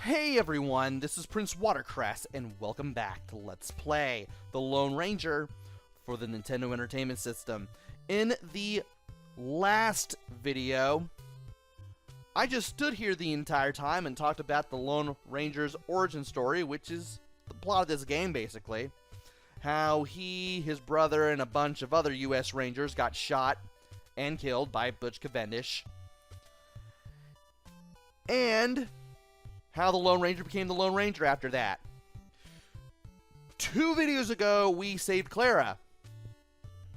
Hey everyone, this is PrinceWatercress, and welcome back to Let's Play The Lone Ranger for the Nintendo Entertainment System. In the last video, I just stood here the entire time and talked about the Lone Ranger's origin story, which is the plot of this game, basically. How he, his brother, and a bunch of other U.S. Rangers got shot and killed by Butch Cavendish. And how the Lone Ranger became the Lone Ranger after that. 2 videos ago, we saved Clara.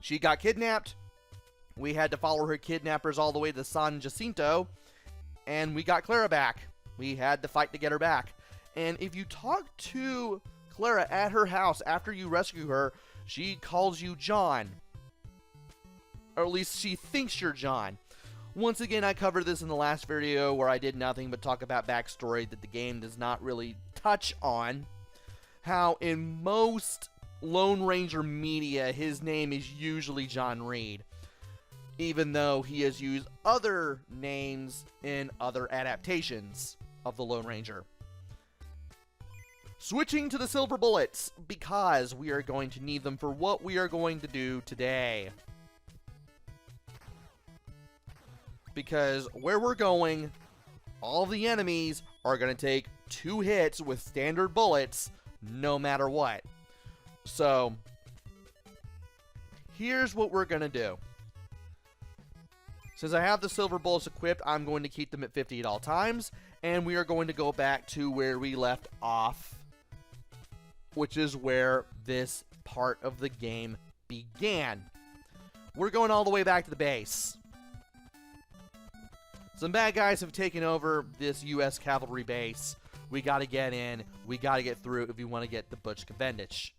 She got kidnapped. We had to follow her kidnappers all the way to San Jacinto, and we got Clara back. We had to fight to get her back. And if you talk to Clara at her house after you rescue her, she calls you John. Or at least she thinks you're John. Once again, I covered this in the last video where I did nothing but talk about backstory that the game does not really touch on. How in most Lone Ranger media, his name is usually John Reed, even though he has used other names in other adaptations of the Lone Ranger. Switching to the silver bullets, because we are going to need them for what we are going to do today. Because where we're going, all the enemies are going to take 2 hits with standard bullets, no matter what. So, here's what we're going to do. Since I have the silver bullets equipped, I'm going to keep them at 50 at all times, and we are going to go back to where we left off, which is where this part of the game began. We're going all the way back to the base. Some bad guys have taken over this U.S. cavalry base. We gotta get in. We gotta get through if we want to get the Butch Cavendish.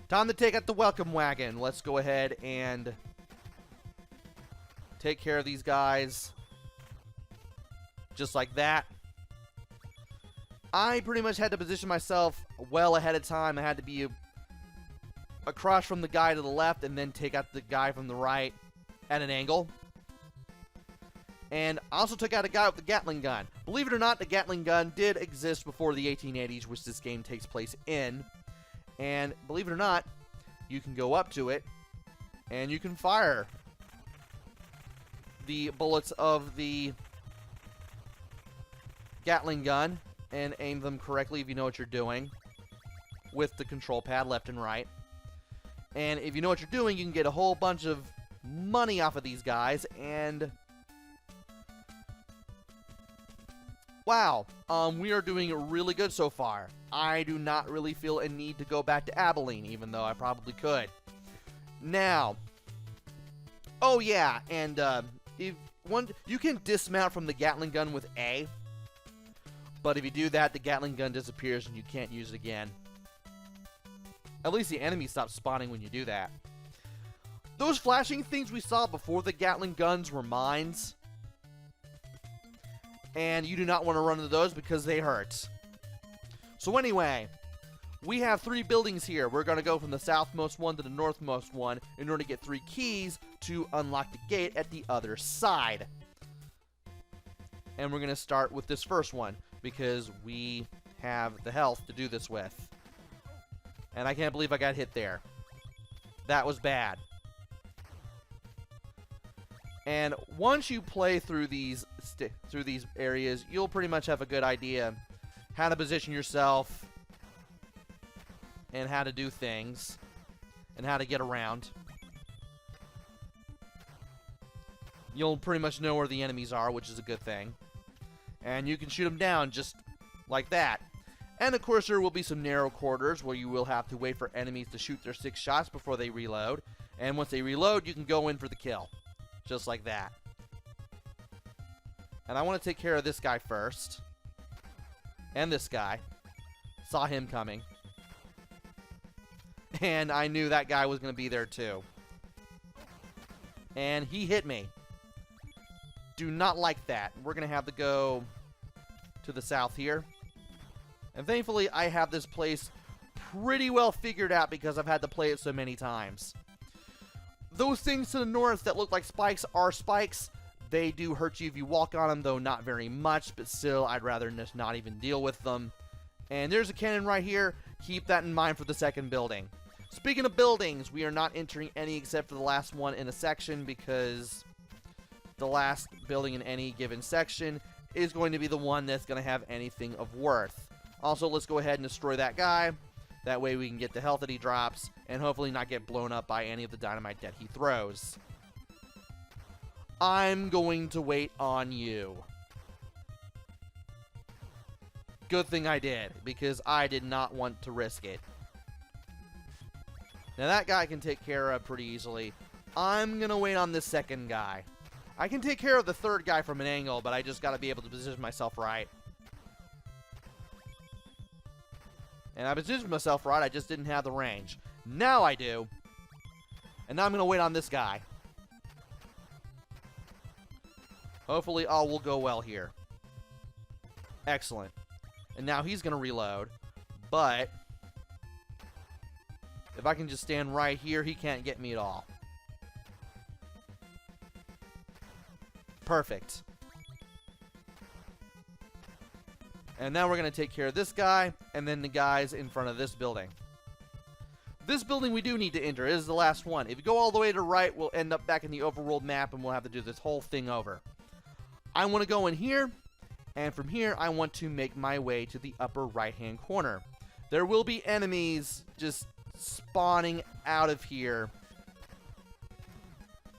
Time to take out the welcome wagon. Let's go ahead and take care of these guys. Just like that. I pretty much had to position myself well ahead of time. I had to be across from the guy to the left and then take out the guy from the right at an angle. And I also took out a guy with the Gatling gun. Believe it or not, the Gatling gun did exist before the 1880s, which this game takes place in. And believe it or not, you can go up to it, and you can fire the bullets of the Gatling gun and aim them correctly if you know what you're doing with the control pad left and right. And if you know what you're doing, you can get a whole bunch of money off of these guys, and wow, we are doing really good so far. I do not really feel a need to go back to Abilene, even though I probably could. Now, oh yeah, and you can dismount from the Gatling gun with A, but if you do that, the Gatling gun disappears and you can't use it again. At least the enemy stops spawning when you do that. Those flashing things we saw before the Gatling guns were mines. And you do not want to run into those because they hurt. So anyway, we have 3 buildings here. We're going to go from the southmost one to the northmost one in order to get 3 keys to unlock the gate at the other side. And we're going to start with this first one because we have the health to do this with. And I can't believe I got hit there. That was bad. And once you play through these areas, you'll pretty much have a good idea how to position yourself and how to do things and how to get around. You'll pretty much know where the enemies are, which is a good thing. And you can shoot them down just like that. And of course there will be some narrow quarters where you will have to wait for enemies to shoot their 6 shots before they reload. And once they reload, you can go in for the kill. Just like that. And I want to take care of this guy first. And this guy. Saw him coming. And I knew that guy was going to be there too. And he hit me. Do not like that. We're going to have to go to the south here. And thankfully, I have this place pretty well figured out because I've had to play it so many times. Those things to the north that look like spikes are spikes. They do hurt you if you walk on them, though not very much, but still, I'd rather just not even deal with them. And there's a cannon right here. Keep that in mind for the second building. Speaking of buildings, we are not entering any except for the last one in a section, because the last building in any given section is going to be the one that's going to have anything of worth. Also, let's go ahead and destroy that guy. That way we can get the health that he drops, and hopefully not get blown up by any of the dynamite that he throws. I'm going to wait on you. Good thing I did, because I did not want to risk it. Now that guy can take care of pretty easily. I'm going to wait on this second guy. I can take care of the third guy from an angle, but I just got to be able to position myself right. And I positioned myself right, I just didn't have the range. Now I do. And now I'm going to wait on this guy. Hopefully all will go well here. Excellent. And now he's going to reload. But if I can just stand right here, he can't get me at all. Perfect. And now we're going to take care of this guy, and then the guys in front of this building. This building we do need to enter. It is the last one. If you go all the way to the right, we'll end up back in the overworld map, and we'll have to do this whole thing over. I want to go in here, and from here, I want to make my way to the upper right-hand corner. There will be enemies just spawning out of here,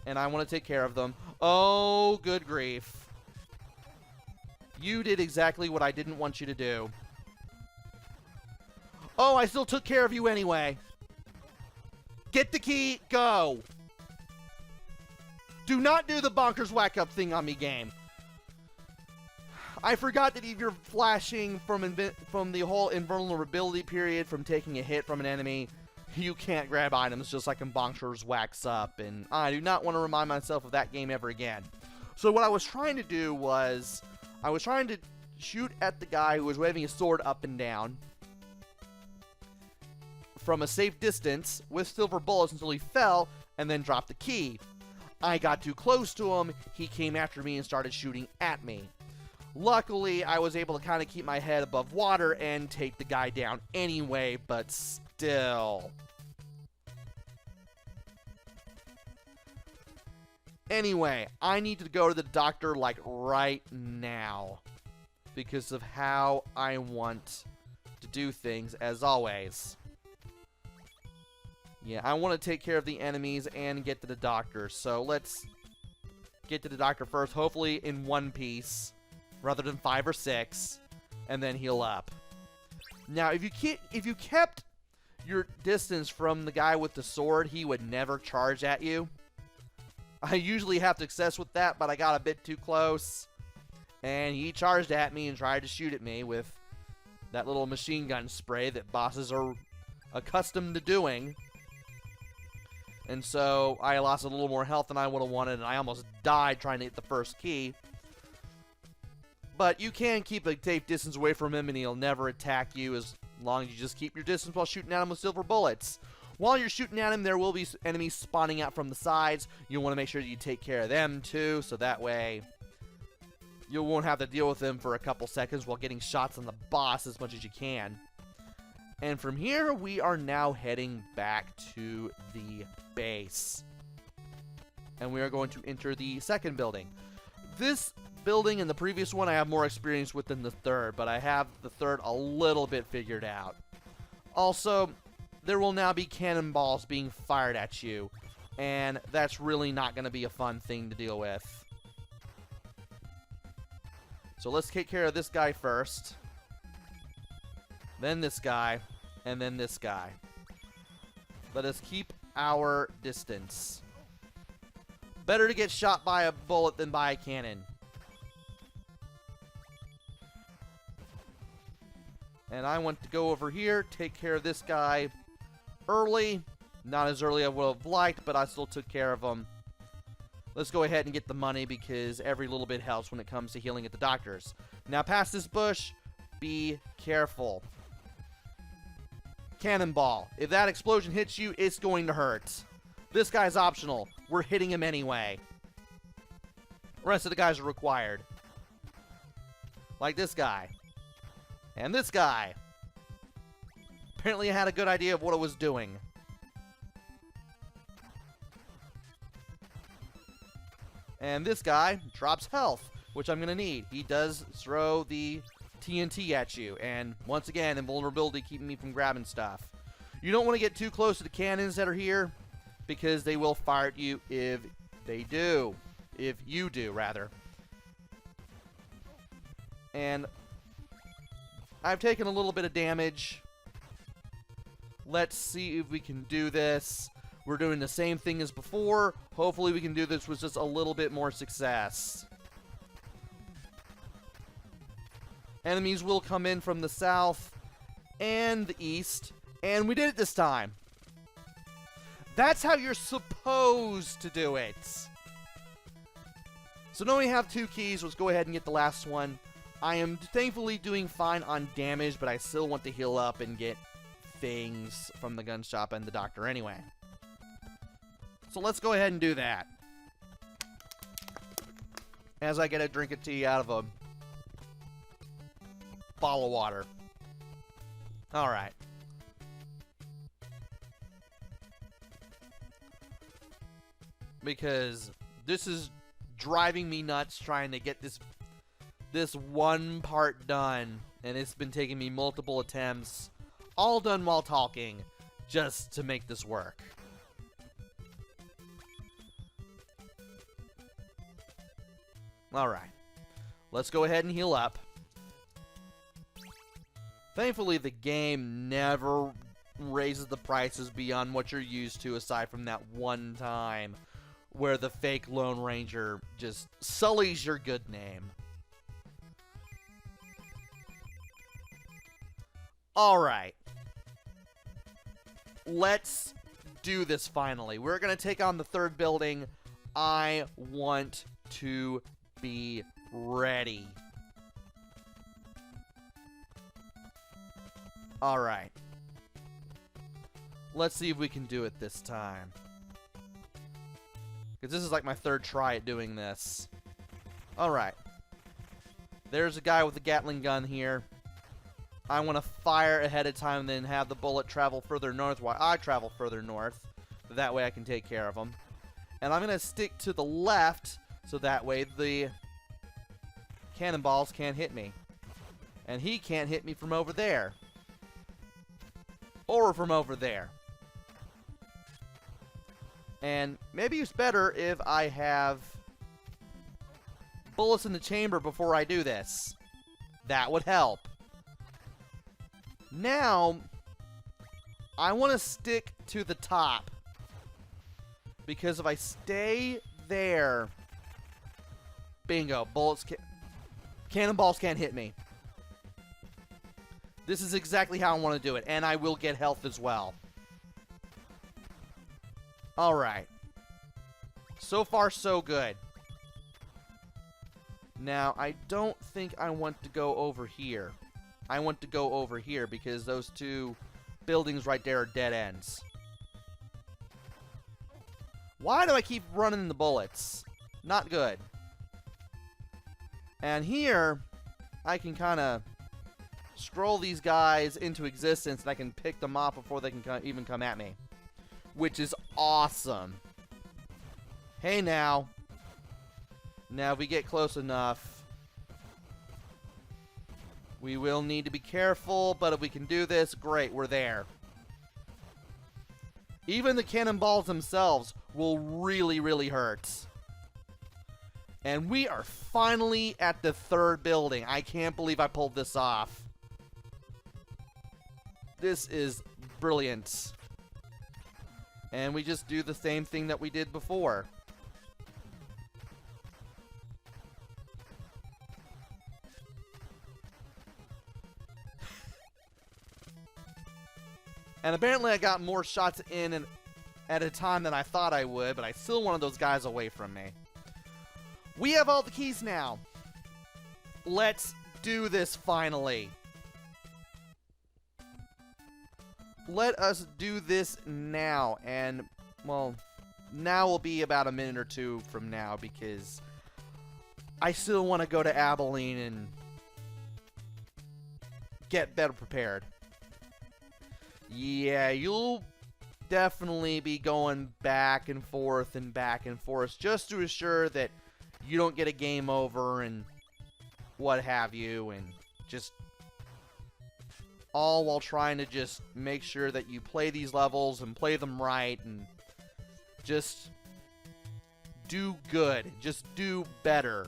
and I want to take care of them. Oh, good grief. You did exactly what I didn't want you to do. Oh, I still took care of you anyway. Get the key, go. Do not do the bonkers whack-up thing on me, game. I forgot that if you're flashing from the whole invulnerability period from taking a hit from an enemy, you can't grab items just like in bonkers wax up, and I do not want to remind myself of that game ever again. So what I was trying to do was, I was trying to shoot at the guy who was waving his sword up and down from a safe distance with silver bullets until he fell, and then dropped the key. I got too close to him, he came after me and started shooting at me. Luckily, I was able to kind of keep my head above water and take the guy down anyway, but still. Anyway, I need to go to the doctor, like, right now, because of how I want to do things, as always. Yeah, I want to take care of the enemies and get to the doctor, so let's get to the doctor first, hopefully in one piece, rather than 5 or 6, and then heal up. Now, if you kept your distance from the guy with the sword, he would never charge at you. I usually have success with that, but I got a bit too close, and he charged at me and tried to shoot at me with that little machine gun spray that bosses are accustomed to doing. And so I lost a little more health than I would have wanted, and I almost died trying to hit the first key. But you can keep a safe distance away from him, and he'll never attack you as long as you just keep your distance while shooting at him with silver bullets. While you're shooting at him, there will be enemies spawning out from the sides. You'll want to make sure that you take care of them, too, so that way you won't have to deal with them for a couple seconds while getting shots on the boss as much as you can. And from here, we are now heading back to the base. And we are going to enter the second building. This building and the previous one I have more experience with than the third, but I have the third a little bit figured out. Also, there will now be cannonballs being fired at you, and that's really not going to be a fun thing to deal with. So let's take care of this guy first, then this guy, and then this guy. Let us keep our distance. Better to get shot by a bullet than by a cannon. And I want to go over here, take care of this guy early. Not as early as I would have liked, but I still took care of him. Let's go ahead and get the money, because every little bit helps when it comes to healing at the doctor's. Now, past this bush, be careful. Cannonball. If that explosion hits you, it's going to hurt. This guy's optional. We're hitting him anyway. The rest of the guys are required. Like this guy. And this guy. Apparently I had a good idea of what it was doing. And this guy drops health, which I'm going to need. He does throw the TNT at you. And once again, invulnerability keeping me from grabbing stuff. You don't want to get too close to the cannons that are here, because they will fire at you if they do. If you do, rather. And I've taken a little bit of damage. Let's see if we can do this. We're doing the same thing as before. Hopefully we can do this with just a little bit more success. Enemies will come in from the south and the east. And we did it this time. That's how you're supposed to do it. So now we have 2 keys. Let's go ahead and get the last one. I am thankfully doing fine on damage, but I still want to heal up and get things from the gun shop and the doctor anyway. So let's go ahead and do that. As I get a drink of tea out of a bottle of water. Alright. Because this is driving me nuts trying to get this one part done. And it's been taking me multiple attempts. All done while talking. Just to make this work. Alright. Let's go ahead and heal up. Thankfully, the game never raises the prices beyond what you're used to, aside from that one time where the fake Lone Ranger just sullies your good name. Alright. Let's do this finally. We're going to take on the 3rd building. I want to be ready. Alright. Let's see if we can do it this time. Because this is like my 3rd try at doing this. Alright. There's a guy with a Gatling gun here. I want to fire ahead of time and then have the bullet travel further north while I travel further north. That way I can take care of him. And I'm going to stick to the left so that way the cannonballs can't hit me. And he can't hit me from over there. Or from over there. And maybe it's better if I have bullets in the chamber before I do this. That would help. Now, I want to stick to the top. Because if I stay there... Bingo. Cannonballs can't hit me. This is exactly how I want to do it. And I will get health as well. Alright. So far, so good. Now, I don't think I want to go over here. I want to go over here because those 2 buildings right there are dead ends. Why do I keep running the bullets? Not good. And here, I can kind of scroll these guys into existence and I can pick them off before they can even come at me. Which is awesome. Hey now. Now if we get close enough, we will need to be careful, but if we can do this, great, we're there. Even the cannonballs themselves will really, really hurt. And we are finally at the 3rd building. I can't believe I pulled this off. This is brilliant. And we just do the same thing that we did before. And apparently I got more shots in at a time than I thought I would, but I still wanted those guys away from me. We have all the keys now. Let's do this finally. Let us do this now. And, well, now will be about a minute or 2 from now because I still want to go to Abilene and get better prepared. Yeah, you'll definitely be going back and forth just to assure that you don't get a game over and what have you, and just all while trying to just make sure that you play these levels and play them right and just do good. Just do better.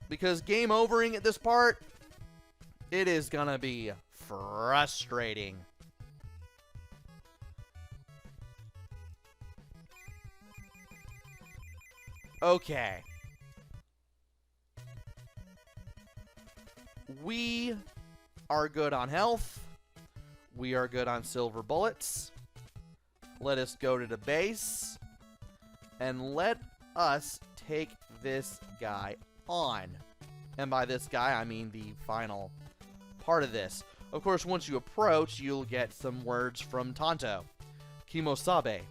Because game overing at this part, it is gonna be frustrating. Okay. We are good on health. We are good on silver bullets. Let us go to the base. And let us take this guy on. And by this guy, I mean the final part of this. Of course, once you approach, you'll get some words from Tonto. Kimosabe.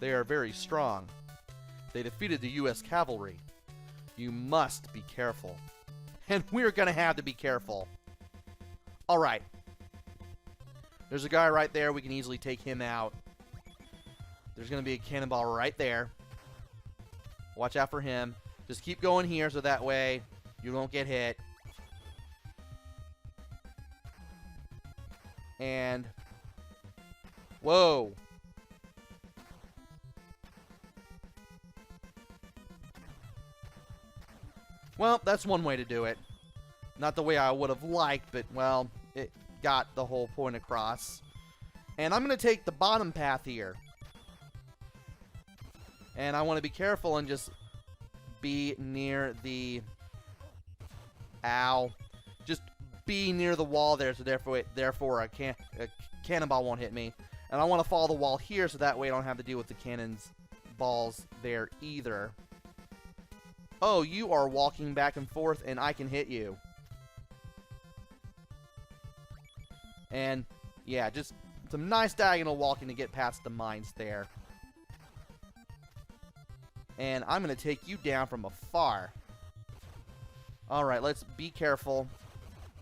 They are very strong. They defeated the U.S. cavalry. You must be careful. And we're going to have to be careful. Alright. There's a guy right there. We can easily take him out. There's going to be a cannonball right there. Watch out for him. Just keep going here so that way you don't get hit. And... whoa. Well, that's one way to do it. Not the way I would have liked, but, well, it got the whole point across. And I'm going to take the bottom path here. And I want to be careful and just be near the... ow. Just be near the wall there, so therefore a cannonball won't hit me. And I want to follow the wall here, so that way I don't have to deal with the cannons balls there either. Oh, you are walking back and forth, and I can hit you. And, yeah, just some nice diagonal walking to get past the mines there. And I'm going to take you down from afar. Alright, let's be careful.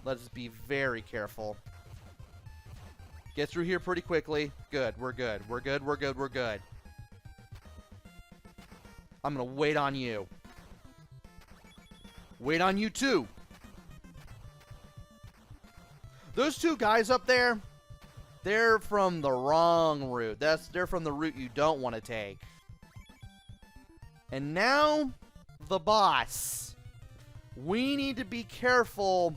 Let's be very careful. Get through here pretty quickly. Good, we're good. We're good, we're good, we're good. I'm going to wait on you. Wait on you too. Those two guys up there, they're from the wrong route. They're from the route you don't want to take. And now, the boss. We need to be careful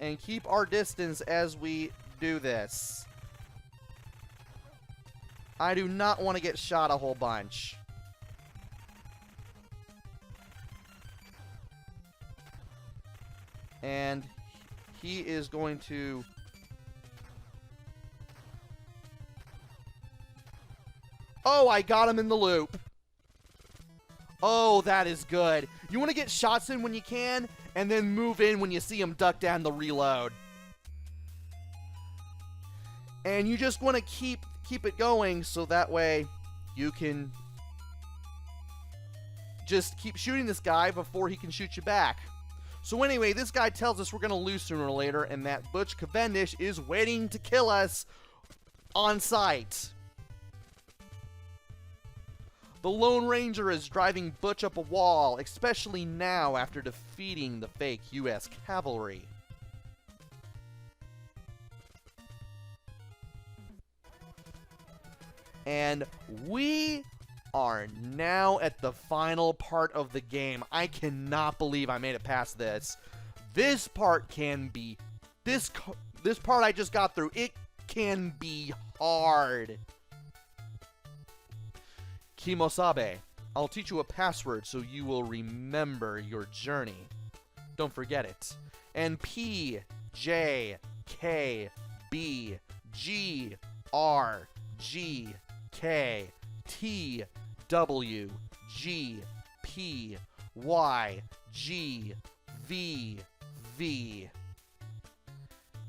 and keep our distance as we do this. I do not want to get shot a whole bunch. And he is going to... oh, I got him in the loop. Oh, that is good. You want to get shots in when you can, and then move in when you see him duck down the reload. And you just want to keep it going, so that way you can just keep shooting this guy before he can shoot you back. So anyway, this guy tells us we're going to lose sooner or later, and that Butch Cavendish is waiting to kill us on sight. The Lone Ranger is driving Butch up a wall, especially now after defeating the fake U.S. cavalry. And we are now at the final part of the game. I cannot believe I made it past this. This part can be... This part I just got through, it can be hard. Kimosabe, I'll teach you a password so you will remember your journey. Don't forget it. And P, J, K, B, G, R, G, K, T, W, G, P, Y, G, V, V.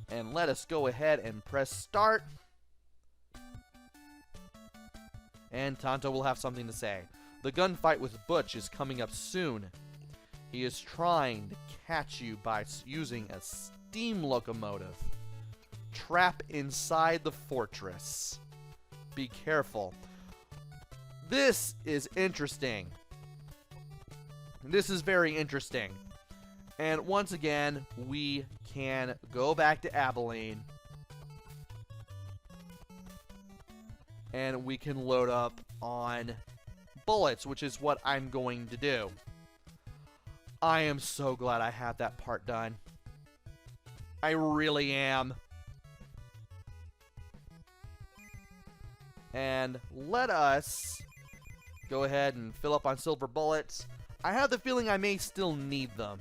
And let us go ahead and press start. And Tonto will have something to say. The gunfight with Butch is coming up soon. He is trying to catch you by using a steam locomotive. Trap inside the fortress. Be careful. This is interesting. This is very interesting. And once again, we can go back to Abilene. And we can load up on bullets, which is what I'm going to do. I am so glad I have that part done. I really am. And let us go ahead and fill up on silver bullets. I have the feeling I may still need them,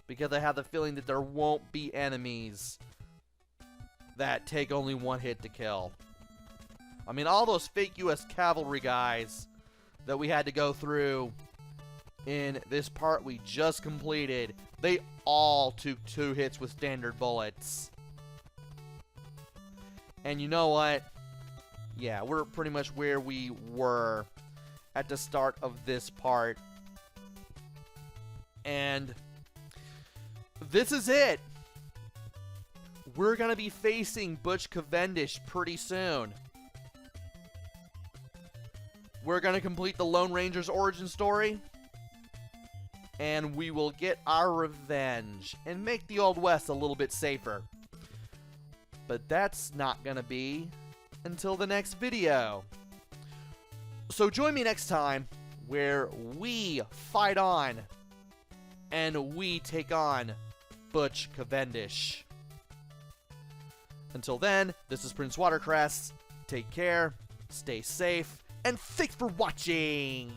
because I have the feeling that there won't be enemies that take only one hit to kill. I mean, all those fake US cavalry guys that we had to go through in this part we just completed, they all took 2 hits with standard bullets. And you know what? Yeah, we're pretty much where we were at the start of this part. And this is it. We're going to be facing Butch Cavendish pretty soon. We're going to complete the Lone Ranger's origin story. And we will get our revenge and make the Old West a little bit safer. But that's not going to be until the next video. So join me next time where we fight on and we take on Butch Cavendish. Until then, this is PrinceWatercress. Take care, stay safe, and thanks for watching!